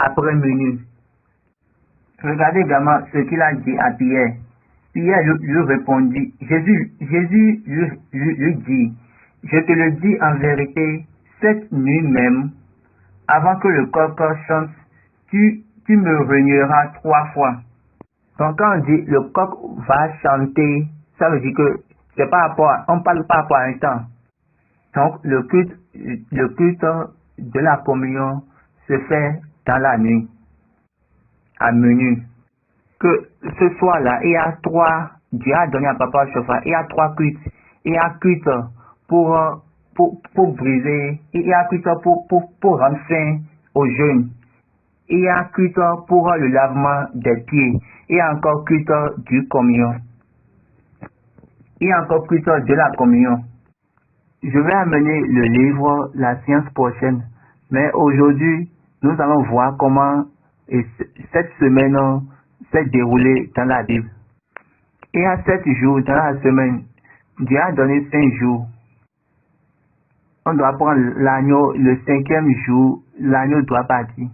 après menu. Regardez également ce qu'il a dit à Pierre. Pierre lui répondit, Jésus lui dit, je te le dis en vérité, cette nuit même, avant que le coq chante, tu me renieras 3 fois. Donc quand on dit le coq va chanter, ça veut dire que c'est pas rapport, on parle pas rapport à un temps. Donc le culte de la communion se fait dans la nuit, à minuit. Que ce soir-là, il y a 3, Dieu a donné à Papa Chauffard, il y a 3 cultes. Il y a culte pour briser, il y a culte pour rendre sain aux jeunes. Il y a culte pour le lavement des pieds. Il y a encore culte du communion. Il y a encore culte de la communion. Je vais amener le livre la séance prochaine. Mais aujourd'hui, nous allons voir comment cette semaine s'est déroulée dans la Bible. Il y a 7 jours dans la semaine. Dieu a donné 5 jours. On doit prendre l'agneau le 5e jour. L'agneau doit partir.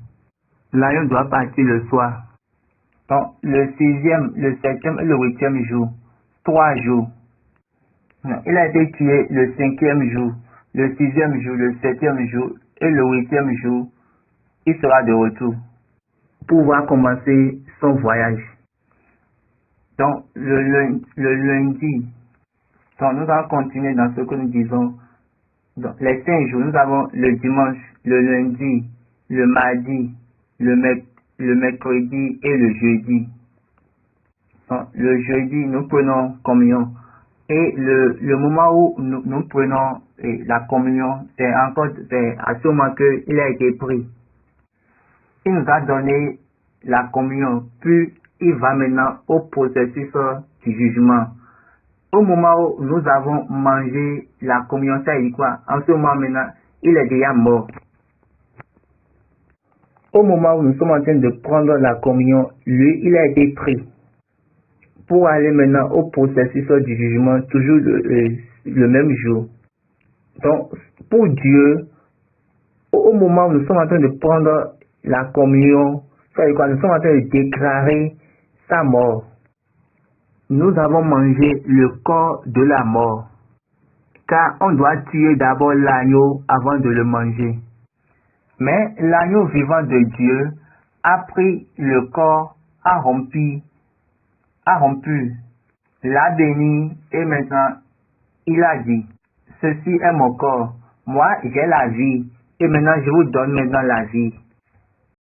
L'agneau doit partir le soir. Donc, le 6e, le 7e et le 8e jour. 3 jours. Il a été tué le 5e jour, le 6e jour, le 7e jour et le 8e jour. Il sera de retour pour pouvoir commencer son voyage. Donc, le lundi, donc nous allons continuer dans ce que nous disons. Donc, les 5 jours, nous avons le dimanche, le lundi, le mardi, le mercredi et le jeudi. Donc, le jeudi, nous prenons communion. Et le moment où nous prenons la communion, c'est à ce moment qu'il a été pris. Il nous a donné la communion, puis il va maintenant au processus du jugement. Au moment où nous avons mangé la communion, ça dit quoi? En ce moment maintenant, il est déjà mort. Au moment où nous sommes en train de prendre la communion, lui, il a été pris. Pour aller maintenant au processus du jugement, toujours le même jour. Donc, pour Dieu, au moment où nous sommes en train de prendre la communion, ça veut dire quoi? Nous sommes en train de déclarer sa mort. Nous avons mangé le corps de la mort. Car on doit tuer d'abord l'agneau avant de le manger. Mais l'agneau vivant de Dieu a pris le corps, a rompu, l'a béni et maintenant il a dit, ceci est mon corps, moi j'ai la vie et maintenant je vous donne maintenant la vie.